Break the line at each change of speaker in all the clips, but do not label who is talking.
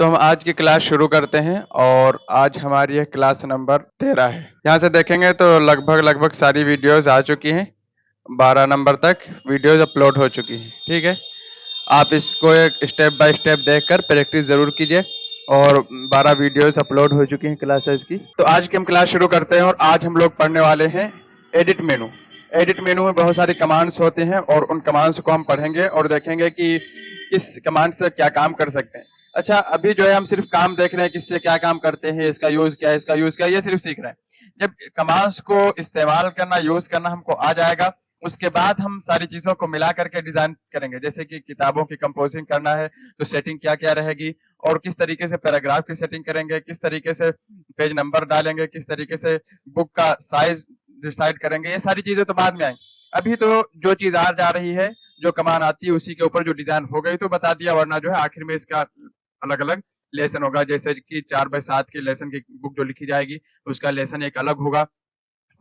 तो हम आज की क्लास शुरू करते हैं और आज हमारी यह क्लास नंबर 13 है। यहाँ से देखेंगे तो लगभग सारी वीडियोस आ चुकी हैं। 12 नंबर तक वीडियोस अपलोड हो चुकी हैं। ठीक है, आप इसको एक स्टेप बाय स्टेप देखकर प्रैक्टिस जरूर कीजिए। और 12 वीडियोस अपलोड हो चुकी हैं क्लासेस की। तो आज की हम क्लास शुरू करते हैं और आज हम लोग पढ़ने वाले हैं एडिट मेनू। एडिट मेनू में बहुत सारी कमांड्स होते हैं और उन कमांड्स को हम पढ़ेंगे और देखेंगे कि किस कमांड से क्या काम कर सकते हैं। अच्छा, अभी जो है हम सिर्फ काम देख रहे हैं, किससे क्या काम करते हैं, इसका यूज क्या है, इसका यूज क्या है, ये सिर्फ सीख रहे हैं। जब कमांड्स को इस्तेमाल करना, यूज करना हमको आ जाएगा, उसके बाद हम सारी चीजों को मिला करके डिजाइन करेंगे। जैसे कि किताबों की कंपोजिंग करना है तो सेटिंग क्या क्या रहेगी, और किस तरीके से पैराग्राफ की सेटिंग करेंगे, किस तरीके से पेज नंबर डालेंगे, किस तरीके से बुक का साइज डिसाइड करेंगे, ये सारी चीजें तो बाद में आएंगी। अभी तो जो चीज आ जा रही है, जो कमान आती है, उसी के ऊपर जो डिजाइन हो गई तो बता दिया, वरना जो है आखिर में इसका अलग अलग लेसन होगा। जैसे कि 4x7 की लेसन की बुक जो लिखी जाएगी उसका लेसन एक अलग होगा,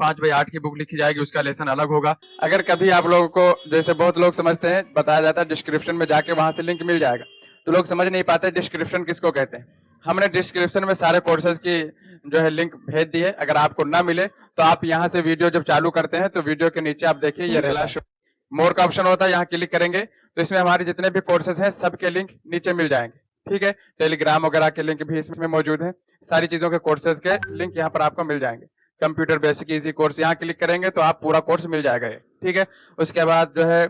5x8 की बुक लिखी जाएगी उसका लेसन अलग होगा। अगर कभी आप लोगों को, जैसे बहुत लोग समझते हैं, बताया जाता है डिस्क्रिप्शन में जाके वहां से लिंक मिल जाएगा, तो लोग समझ नहीं पाते डिस्क्रिप्शन किसको कहते हैं। हमने डिस्क्रिप्शन में सारे कोर्सेज की जो है लिंक भेज दी है। अगर आपको ना मिले तो आप यहाँ से वीडियो जब चालू करते हैं तो वीडियो के नीचे आप देखिए ये रहता है, मोर का ऑप्शन होता है, यहाँ क्लिक करेंगे तो इसमें हमारे जितने भी कोर्सेज हैं सबके लिंक नीचे मिल जाएंगे। ठीक है, टेलीग्राम वगैरह के लिंक भी इसमें मौजूद है। सारी चीजों के कोर्सेज के लिंक यहाँ पर आपको मिल जाएंगे। कंप्यूटर बेसिक इजी कोर्स यहाँ क्लिक करेंगे तो आप पूरा कोर्स मिल जाएगा। ठीक है, उसके बाद जो है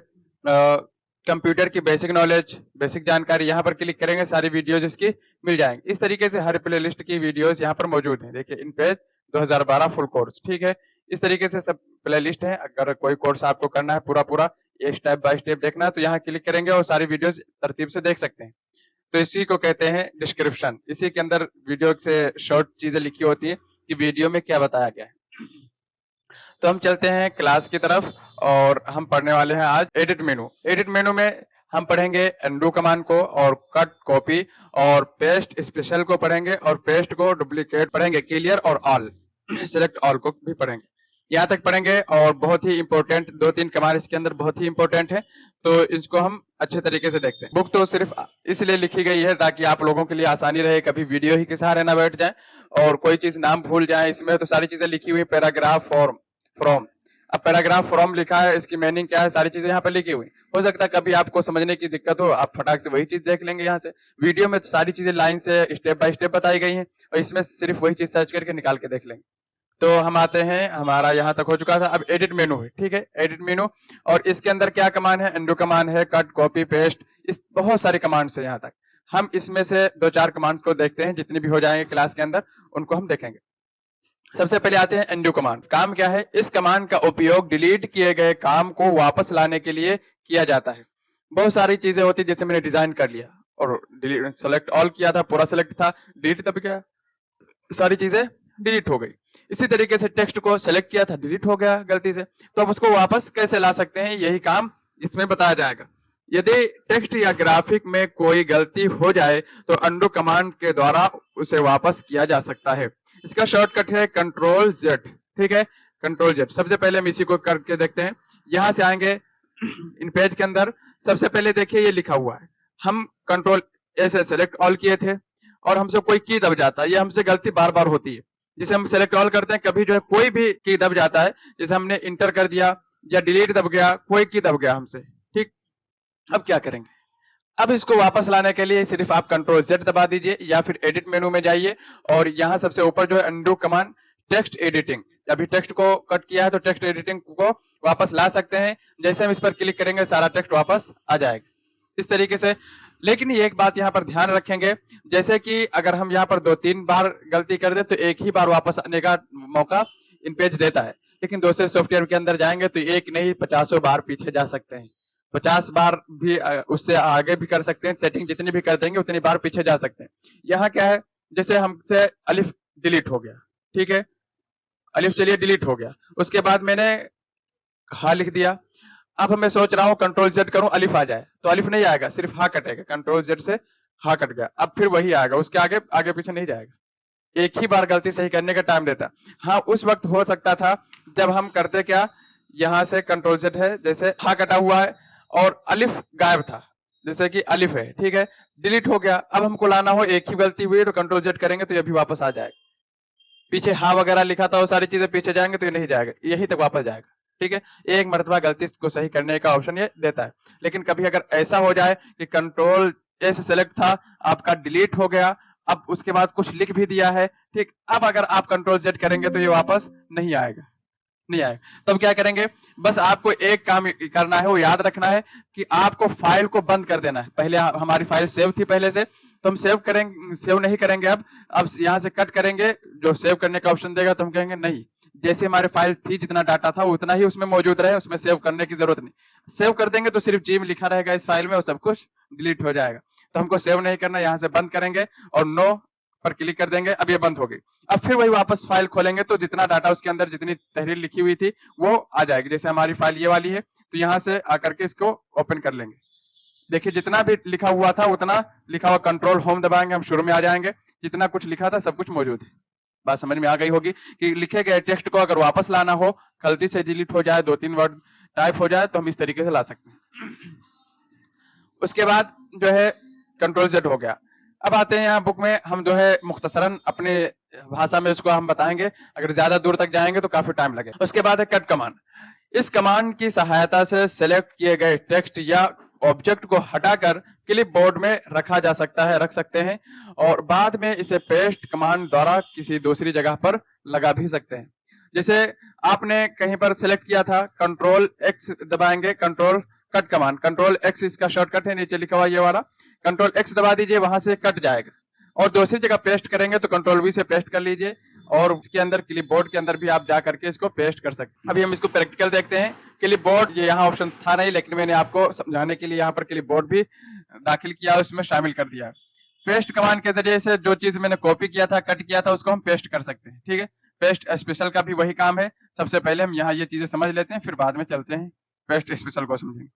कंप्यूटर की बेसिक नॉलेज, बेसिक जानकारी, यहाँ पर क्लिक करेंगे, सारी वीडियोज इसकी मिल जाएंगी। इस तरीके से हर प्लेलिस्ट की वीडियोज यहाँ पर मौजूद है। देखिए, इन पेज 2012 फुल कोर्स। ठीक है, इस तरीके से सब प्लेलिस्ट है। अगर कोई कोर्स आपको करना है पूरा पूरा, ये स्टेप बाय स्टेप देखना है, तो यहाँ क्लिक करेंगे और सारी वीडियोज तरतीब से देख सकते हैं। तो इसी को कहते हैं डिस्क्रिप्शन। इसी के अंदर वीडियो से शॉर्ट चीजें लिखी होती है कि वीडियो में क्या बताया गया है। तो हम चलते हैं क्लास की तरफ और हम पढ़ने वाले हैं आज एडिट मेनू। एडिट मेनू में हम पढ़ेंगे एंडू कमांड को और कट, कॉपी और पेस्ट स्पेशल को पढ़ेंगे, और पेस्ट को डुप्लीकेट पढ़ेंगे, क्लियर और ऑल सिलेक्ट ऑल को भी पढ़ेंगे। यहाँ तक पढ़ेंगे और बहुत ही इंपॉर्टेंट 2-3 कमांड इसके अंदर बहुत ही इंपॉर्टेंट है, तो इसको हम अच्छे तरीके से देखते हैं। बुक तो सिर्फ इसलिए लिखी गई है ताकि आप लोगों के लिए आसानी रहे, कभी वीडियो ही के सहारे ना बैठ जाए और कोई चीज नाम भूल जाए। इसमें तो सारी चीजें लिखी हुई, पैराग्राफ फॉर्म फ्रॉम। अब पैराग्राफ फ्रॉम लिखा है, इसकी मीनिंग क्या है, सारी चीजें यहाँ पर लिखी हुई। हो सकता है कभी आपको समझने की दिक्कत हो, आप फटाक से वही चीज देख लेंगे। यहाँ से वीडियो में सारी चीजें लाइन से स्टेप बाय स्टेप बताई गई हैं और इसमें सिर्फ वही चीज सर्च करके निकाल के देख लेंगे। तो हम आते हैं, हमारा यहाँ तक हो चुका था। अब एडिट मेनू है। ठीक है, एडिट मेनू, और इसके अंदर क्या कमांड है, एंडू कमांड है, कट, कॉपी, पेस्ट, इस बहुत सारी कमांड्स है यहाँ तक। हम इसमें से 2-4 कमांड्स को देखते हैं, जितनी भी हो जाएंगे क्लास के अंदर उनको हम देखेंगे। सबसे पहले आते हैं एंडू कमांड। काम क्या है, इस कमांड का उपयोग डिलीट किए गए काम को वापस लाने के लिए किया जाता है। बहुत सारी चीजें होती है, जैसे मैंने डिजाइन कर लिया और डिलीट, सेलेक्ट ऑल किया था, पूरा सेलेक्ट था, डिलीट तब क्या, सारी चीजें डिलीट हो गई। इसी तरीके से टेक्स्ट को सेलेक्ट किया था, डिलीट हो गया गलती से, तो अब उसको वापस कैसे ला सकते हैं, यही काम इसमें बताया जाएगा। यदि टेक्स्ट या ग्राफिक में कोई गलती हो जाए तो अंडू कमांड के द्वारा उसे वापस किया जा सकता है। इसका शॉर्टकट है कंट्रोल जेड। ठीक है, कंट्रोल जेड। सबसे पहले हम इसी को करके देखते हैं। यहां से आएंगे इन पेज के अंदर, सबसे पहले देखिए ये लिखा हुआ है, हम कंट्रोल ऐसे सेलेक्ट ऑल किए थे और हमसे कोई की दब जाता है, ये हमसे गलती बार बार होती है। जिसे हम सेलेक्ट ऑल करते हैं, कभी जो है कोई भी की दब जाता है, जैसे हमने इंटर कर दिया या डिलीट दब गया, कोई की दब गया हमसे। ठीक, अब क्या करेंगे, अब इसको वापस लाने के लिए सिर्फ आप कंट्रोल जेड दबा दीजिए या फिर एडिट मेनू में जाइए और यहाँ सबसे ऊपर जो है अंडू कमांड, टेक्स्ट एडिटिंग। अभी टेक्स्ट को कट किया है तो टेक्स्ट एडिटिंग को वापस ला सकते हैं। जैसे हम इस पर क्लिक करेंगे सारा टेक्स्ट वापस आ जाएगा, इस तरीके से। लेकिन ये एक बात यहाँ पर ध्यान रखेंगे, जैसे कि अगर हम यहाँ पर 2-3 बार गलती कर दे तो एक ही बार वापस आने का मौका इन पेज देता है, लेकिन दूसरे सॉफ्टवेयर के अंदर जाएंगे तो एक नहीं 50 बार पीछे जा सकते हैं, 50 बार भी, उससे आगे भी कर सकते हैं। सेटिंग जितनी भी कर देंगे उतनी बार पीछे जा सकते हैं। यहाँ क्या है, जैसे हमसे अलिफ डिलीट हो गया, ठीक है, अलिफ चलिए डिलीट हो गया, उसके बाद मैंने हा लिख दिया। अब मैं सोच रहा हूँ कंट्रोल जेड करूं, अलिफ आ जाए, तो अलिफ नहीं आएगा, सिर्फ हा कटेगा। कंट्रोल जेड से हा कट गया, अब फिर वही आएगा, उसके आगे आगे पीछे नहीं जाएगा। एक ही बार गलती सही करने का टाइम देता। हाँ, उस वक्त हो सकता था जब हम करते क्या, यहाँ से कंट्रोल जेड है, जैसे हा कटा हुआ है और अलिफ गायब था, जैसे कि अलिफ है, ठीक है, डिलीट हो गया। अब हमको लाना हो, एक ही गलती हुई है तो कंट्रोल जेड करेंगे तो ये भी वापस आ जाएगा। पीछे हा वगैरह लिखा था वो सारी चीजें पीछे जाएंगे तो ये नहीं जाएगा, यही तक वापस जाएगा। ठीक है, एक मरतबा गलती को सही करने का ऑप्शन ये देता है। लेकिन कभी अगर ऐसा हो जाए कि कंट्रोल ए से सेलेक्ट था, आपका डिलीट हो गया, अब उसके बाद कुछ लिख भी दिया है, ठीक, अब अगर आप कंट्रोल जेड करेंगे तो ये वापस नहीं आएगा, नहीं आएगा। तब क्या करेंगे, बस आपको एक काम करना है, वो याद रखना है कि आपको फाइल को बंद कर देना है। पहले हमारी फाइल सेव थी पहले से, तो हम सेव करेंगे, सेव नहीं करेंगे। अब यहाँ से कट करेंगे, जो सेव करने का ऑप्शन देगा तो हम कहेंगे नहीं, जैसे हमारी फाइल थी, जितना डाटा था उतना ही उसमें मौजूद रहे, उसमें सेव करने की जरूरत नहीं। सेव कर देंगे तो सिर्फ जीम लिखा रहेगा इस फाइल में और सब कुछ डिलीट हो जाएगा। तो हमको सेव नहीं करना, यहाँ से बंद करेंगे और नो पर क्लिक कर देंगे, अब ये बंद हो गई। अब फिर वही वापस फाइल खोलेंगे तो जितना डाटा उसके अंदर, जितनी तहरीर लिखी हुई थी वो आ जाएगी। जैसे हमारी फाइल ये वाली है, तो यहाँ से आकर के इसको ओपन कर लेंगे। देखिए जितना भी लिखा हुआ था उतना लिखा हुआ, कंट्रोल होम दबाएंगे, हम शुरू में आ जाएंगे, जितना कुछ लिखा था सब कुछ मौजूद है। बात समझ में आ गई होगी कि लिखे गए टेक्स्ट को अगर वापस लाना हो, गलती से डिलीट हो जाए, 2-3 वर्ड टाइप हो जाए, तो हम इस तरीके से ला सकते हैं। उसके बाद जो है कंट्रोल जेड हो गया। अब आते हैं यहाँ बुक में, हम जो है मुख्तसरन अपने भाषा में इसको हम बताएंगे, अगर ज्यादा दूर तक जाएंगे तो काफी टाइम लगेगा। उसके बाद है कट कमांड। इस कमांड की सहायता से सेलेक्ट किए गए टेक्स्ट या ऑब्जेक्ट को हटाकर क्लिपबोर्ड में रखा जा सकता है, रख सकते हैं, और बाद में इसे पेस्ट कमांड द्वारा किसी दूसरी जगह पर लगा भी सकते हैं। जैसे आपने कहीं पर सेलेक्ट किया था, कंट्रोल एक्स दबाएंगे, control cut command, control x इसका शॉर्टकट है, नीचे लिखा हुआ ये वाला, कंट्रोल एक्स दबा दीजिए, वहां से कट जाएगा। और दूसरी जगह पेस्ट करेंगे तो कंट्रोल वी से पेस्ट कर लीजिए, और इसके अंदर क्लिपबोर्ड के अंदर भी आप जा करके इसको पेस्ट कर सकते हैं। अभी हम इसको प्रैक्टिकल देखते हैं। क्लिपबोर्ड, ये यहाँ ऑप्शन था नहीं, लेकिन मैंने आपको समझाने के लिए यहाँ पर क्लिपबोर्ड भी दाखिल किया, उसमें शामिल कर दिया। पेस्ट कमांड के जरिए से जो चीज मैंने कॉपी किया था, कट किया था, उसको हम पेस्ट कर सकते हैं। ठीक है, पेस्ट स्पेशल का भी वही काम है। सबसे पहले हम यहाँ ये चीजें समझ लेते हैं, फिर बाद में चलते हैं पेस्ट स्पेशल को समझेंगे।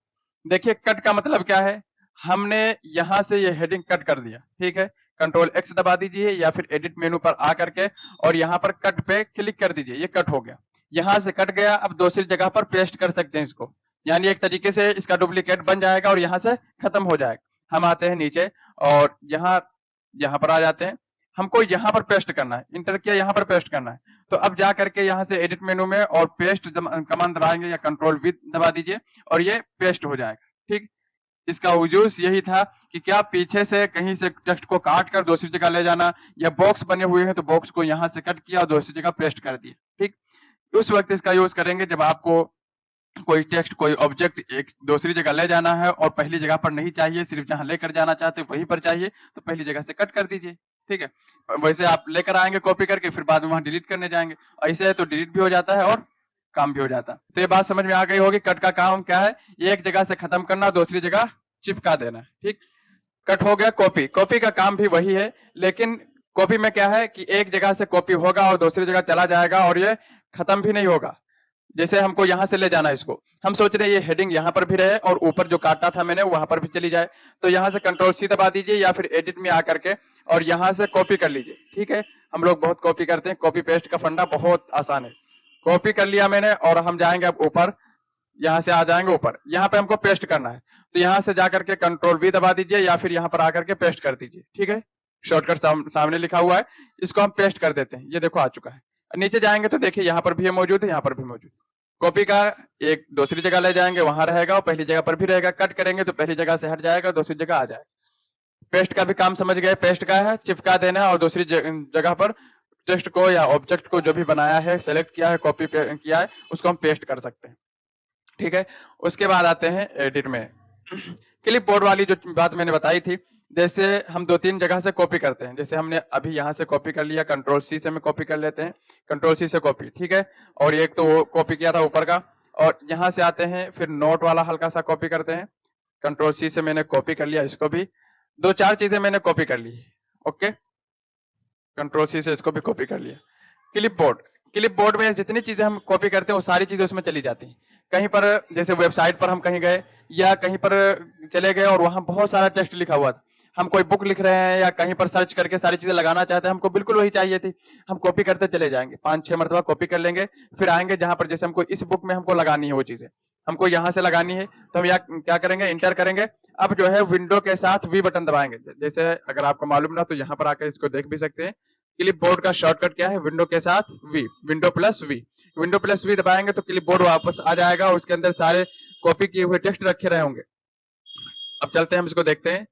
देखिए कट का मतलब क्या है, हमने यहां से ये हेडिंग कट कर दिया, ठीक है, कंट्रोल एक्स दबा दीजिए या फिर एडिट मेनू पर आ करके और यहाँ पर कट पे क्लिक कर दीजिए, ये कट हो गया, यहां से कट गया। अब दूसरी जगह पर पेस्ट कर सकते हैं इसको, यानी एक तरीके से इसका डुप्लीकेट बन जाएगा और यहाँ से खत्म हो जाएगा। हम आते हैं नीचे और यहाँ पर आ जाते हैं, हमको यहाँ पर पेस्ट करना है, इंटर किया, यहाँ पर पेस्ट करना है। तो अब जा करके यहाँ से एडिट मेनू में और पेस्ट कमांड दबाएंगे या कंट्रोल वी दबा दीजिए और ये पेस्ट हो जाएगा। ठीक, इसका उद्देश्य यही था कि क्या पीछे से कहीं से टेक्स्ट को काट कर दूसरी जगह ले जाना, या बॉक्स बने हुए हैं तो बॉक्स को यहाँ से कट किया और दूसरी जगह पेस्ट कर दिया। ठीक, उस वक्त इसका यूज करेंगे जब आपको कोई टेक्स्ट, कोई ऑब्जेक्ट एक दूसरी जगह ले जाना है और पहली जगह पर नहीं चाहिए, सिर्फ जहां लेकर जाना चाहते हैं वहीं पर चाहिए, तो पहली जगह से कट कर दीजिए। ठीक है, वैसे आप लेकर आएंगे कॉपी करके, फिर बाद में वहां डिलीट करने जाएंगे, ऐसे है तो डिलीट भी हो जाता है और काम भी हो जाता है। तो ये बात समझ में आ गई होगी, कट का काम क्या है, एक जगह से खत्म करना, दूसरी जगह चिपका देना। ठीक, कट हो गया। कॉपी, कॉपी का काम भी वही है, लेकिन कॉपी में क्या है कि एक जगह से कॉपी होगा और दूसरी जगह चला जाएगा और ये खत्म भी नहीं होगा। जैसे हमको यहाँ से ले जाना है इसको, हम सोच रहे हैं ये हेडिंग यहाँ पर भी रहे और ऊपर जो काटा था मैंने वहां पर भी चली जाए, तो यहाँ से कंट्रोल सी दबा दीजिए या फिर एडिट में आकर के और यहाँ से कॉपी कर लीजिए। ठीक है, हम लोग बहुत कॉपी करते हैं, कॉपी पेस्ट का फंडा बहुत आसान है। कॉपी कर लिया मैंने और हम जाएंगे अब ऊपर, यहाँ से आ जाएंगे ऊपर, यहाँ पे हमको पेस्ट करना है, तो यहाँ से जाकर के कंट्रोल वी दबा दीजिए या फिर यहाँ पर आकर के पेस्ट कर दीजिए। ठीक है, शॉर्टकट सामने लिखा हुआ है, इसको हम पेस्ट कर देते हैं, ये देखो आ चुका है। नीचे जाएंगे तो देखिए यहाँ पर भी मौजूद है, यहाँ पर भी मौजूद। कॉपी का एक दूसरी जगह ले जाएंगे, वहां रहेगा और पहली जगह पर भी रहेगा, कट करेंगे तो पहली जगह से हट जाएगा, दूसरी जगह आ जाएगा। पेस्ट का भी काम समझ गए, पेस्ट का है चिपका देना और दूसरी जगह पर टेक्स्ट को या ऑब्जेक्ट को जो भी बनाया है, सेलेक्ट किया है, कॉपी किया है, उसको हम पेस्ट कर सकते हैं। ठीक है, उसके बाद आते हैं एडिट में। क्लिप बोर्ड वाली जो बात मैंने बताई थी, जैसे हम 2-3 जगह से कॉपी करते हैं, जैसे हमने अभी यहाँ से कॉपी कर लिया, कंट्रोल सी से मैं कॉपी कर लेते हैं, कंट्रोल सी से कॉपी। ठीक है, और एक तो वो कॉपी किया था ऊपर का, और यहाँ से आते हैं फिर नोट वाला हल्का सा कॉपी करते हैं, कंट्रोल सी से मैंने कॉपी कर लिया, इसको भी 2-4 चीजें मैंने कॉपी कर ली। ओके, कंट्रोल सी से इसको भी कॉपी कर लिया। क्लिप बोर्ड, क्लिप बोर्ड में जितनी चीजें हम कॉपी करते हैं वो सारी चीजें उसमें चली जाती हैं। कहीं पर जैसे वेबसाइट पर हम कहीं गए या कहीं पर चले गए और वहां बहुत सारा टेक्स्ट लिखा हुआ था, हम कोई बुक लिख रहे हैं या कहीं पर सर्च करके सारी चीजें लगाना चाहते हैं, हमको बिल्कुल वही चाहिए थी, हम कॉपी करते चले जाएंगे, 5-6 मरतबा कॉपी कर लेंगे, फिर आएंगे जहां पर जैसे हमको इस बुक में हमको लगानी है वो चीजें, हमको यहाँ से लगानी है, तो हम यहाँ क्या करेंगे, इंटर करेंगे। अब जो है विंडो के साथ वी बटन दबाएंगे। जैसे अगर आपको मालूम ना तो यहाँ पर आकर इसको देख भी सकते हैं। क्लिप बोर्ड का शॉर्टकट क्या है, विंडो के साथ V, window plus V. Window plus V दबाएंगे तो क्लिप बोर्ड वापस आ जाएगा और उसके अंदर सारे कॉपी किए हुए टेक्स्ट रखे रहे होंगे। अब चलते हैं, हम इसको देखते हैं।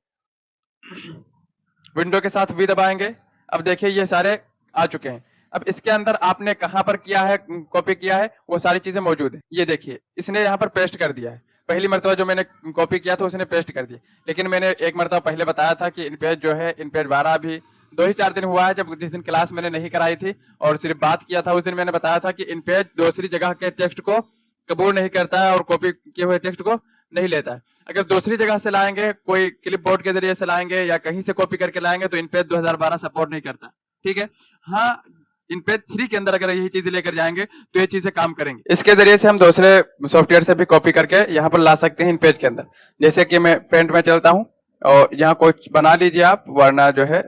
विंडो के साथ वी दबाएंगे। अब देखिए ये सारे आ चुके हैं। अब इसके अंदर आपने कहां पर किया है, कॉपी किया है, वो सारी चीजें मौजूद है। ये देखिए इसने यहाँ पर पेस्ट कर दिया है। पहली मरतबा जो मैंने कॉपी किया था उसने पेस्ट कर दिया, लेकिन मैंने एक मरतबा पहले बताया था कि इन पेज जो है, इन पेज 12 अभी 2 ही 4 दिन हुआ है, जब जिस दिन क्लास मैंने नहीं कराई थी और सिर्फ बात किया था, उस दिन मैंने बताया था कि इन पेज दूसरी जगह के टेक्स्ट को कबूल नहीं करता है और कॉपी किए हुए टेक्स्ट को नहीं लेता है। अगर दूसरी जगह से लाएंगे, कोई क्लिप बोर्ड के जरिए से लाएंगे या कहीं से कॉपी करके लाएंगे, तो इनपेज 2012 सपोर्ट नहीं करता। ठीक है, हाँ, इनपेज 3 के अंदर अगर यही चीजें लेकर जाएंगे तो ये चीजें काम करेंगे। इसके जरिए से हम दूसरे सॉफ्टवेयर से भी कॉपी करके यहाँ पर ला सकते हैं इनपेज के अंदर। जैसे कि मैं पेंट में चलता हूँ और यहाँ कुछ बना लीजिए आप, वरना जो है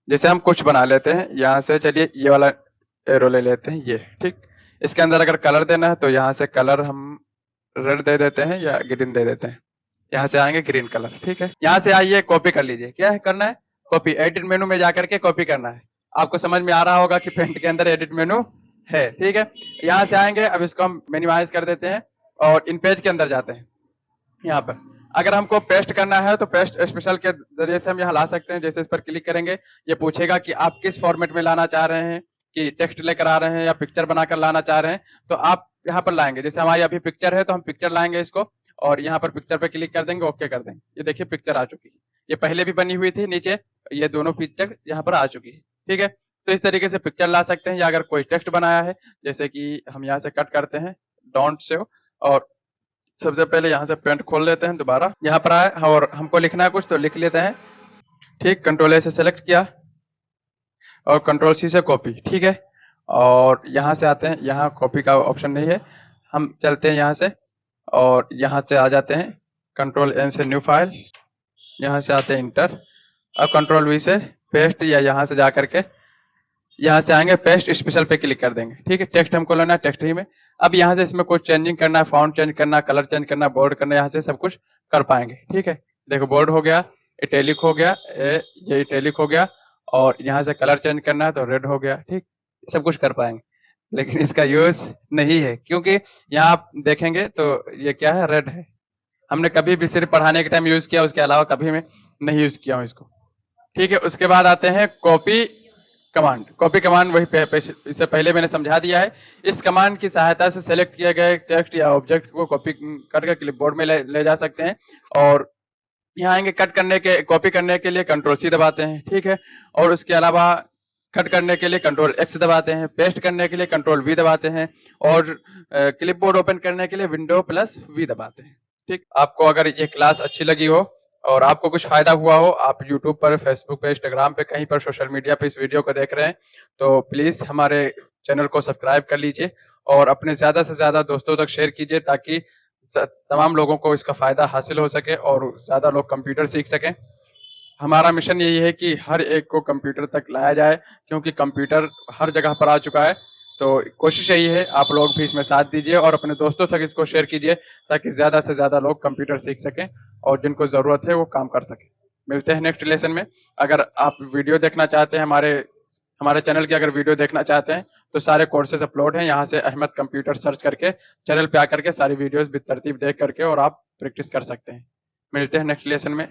जैसे हम कुछ बना लेते हैं यहाँ से। चलिए ये वाला एरो ले लेते हैं, ये ठीक। इसके अंदर अगर कलर देना है तो यहाँ से कलर हम रेड दे देते हैं या ग्रीन दे देते हैं। यहाँ से आएंगे ग्रीन कलर, ठीक है। यहाँ से आइए, कॉपी कर लीजिए। क्या है करना है, कॉपी, एडिट मेनू में जाकर के कॉपी करना है। आपको समझ में आ रहा होगा कि पेंट के अंदर एडिट मेनू है, ठीक है। यहाँ से आएंगे, अब इसको हम मिनिमाइज कर देते हैं और इन पेज के अंदर जाते हैं। यहाँ पर अगर हमको पेस्ट करना है तो पेस्ट स्पेशल के जरिए से हम यहाँ ला सकते हैं। जैसे इस पर क्लिक करेंगे, ये पूछेगा कि आप किस फॉर्मेट में लाना चाह रहे हैं, कि टेक्स्ट लेकर आ रहे हैं या पिक्चर बनाकर लाना चाह रहे हैं, तो आप यहाँ पर लाएंगे। जैसे हमारी अभी पिक्चर है तो हम पिक्चर लाएंगे इसको, और यहाँ पर पिक्चर पे क्लिक कर देंगे, ओके कर देंगे। ये देखिए पिक्चर आ चुकी है, ये पहले भी बनी हुई थी नीचे, ये दोनों पिक्चर यहाँ पर आ चुकी है, ठीक है। तो इस तरीके से पिक्चर ला सकते हैं। या अगर कोई टेक्स्ट बनाया है, जैसे कि हम यहाँ से कट करते हैं डोंट से, और सबसे पहले यहाँ से पेंट खोल लेते हैं दोबारा। यहाँ पर आए और हमको लिखना है कुछ तो लिख लेते हैं, ठीक। कंट्रोल ए से सेलेक्ट किया और कंट्रोल सी से कॉपी, ठीक है। और यहाँ से आते हैं, यहाँ कॉपी का ऑप्शन नहीं है, हम चलते हैं यहाँ से और यहाँ से आ जाते हैं कंट्रोल एन से न्यू फाइल, यहाँ से आते हैं इंटर। अब कंट्रोल वी से पेस्ट, या यहाँ से जा करके यहाँ से आएंगे पेस्ट स्पेशल पे क्लिक कर देंगे, ठीक है। टेक्स्ट हमको लेना है, टेक्स्ट ही में। अब यहाँ से इसमें कुछ चेंजिंग करना है, फॉन्ट चेंज करना, कलर चेंज करना, बोर्ड करना, यहाँ से सब कुछ कर पाएंगे, ठीक है। देखो बोर्ड हो गया, इटैलिक हो गया, ये इटैलिक हो गया, और यहाँ से कलर चेंज करना है तो रेड हो गया, ठीक। सब कुछ कर पाएंगे, लेकिन इसका यूज नहीं है, क्योंकि यहाँ आप देखेंगे तो ये क्या है, रेड है। हमने कभी भी सिर्फ पढ़ाने के टाइम यूज किया, उसके अलावा कभी मैं नहीं यूज किया हूँ इसको, ठीक है। उसके बाद आते हैं कॉपी कमांड। कॉपी कमांड वही इससे पहले मैंने समझा दिया है। इस कमांड की सहायता से सेलेक्ट किए गए टेक्स्ट या ऑब्जेक्ट को कॉपी करके क्लिपबोर्ड में ले जा सकते हैं। और यहाँ आएंगे कट करने के, कॉपी करने के लिए कंट्रोल सी दबाते हैं, ठीक है। और उसके अलावा कट करने के लिए कंट्रोल एक्स दबाते हैं, पेस्ट करने के लिए कंट्रोल वी दबाते हैं, और क्लिपबोर्ड ओपन करने के लिए विंडो प्लस वी दबाते हैं, ठीक। आपको अगर ये क्लास अच्छी लगी हो और आपको कुछ फायदा हुआ हो, आप YouTube पर, Facebook पे, Instagram पे, कहीं पर सोशल मीडिया पे इस वीडियो को देख रहे हैं, तो प्लीज हमारे चैनल को सब्सक्राइब कर लीजिए और अपने ज्यादा से ज्यादा दोस्तों तक शेयर कीजिए, ताकि तमाम लोगों को इसका फायदा हासिल हो सके और ज्यादा लोग कंप्यूटर सीख सकें। हमारा मिशन यही है कि हर एक को कंप्यूटर तक लाया जाए, क्योंकि कंप्यूटर हर जगह पर आ चुका है। तो कोशिश यही है, आप लोग भी इसमें साथ दीजिए और अपने दोस्तों तक इसको शेयर कीजिए, ताकि ज्यादा से ज्यादा लोग कंप्यूटर सीख सकें और जिनको जरूरत है वो काम कर सकें। मिलते हैं नेक्स्ट लेसन में। अगर आप वीडियो देखना चाहते हैं, हमारे चैनल की अगर वीडियो देखना चाहते हैं, तो सारे कोर्सेज अपलोड हैं। यहाँ से अहमद कंप्यूटर सर्च करके चैनल पे आकर के सारी वीडियोस तरतीब देख करके और आप प्रैक्टिस कर सकते हैं। मिलते हैं नेक्स्ट लेसन में।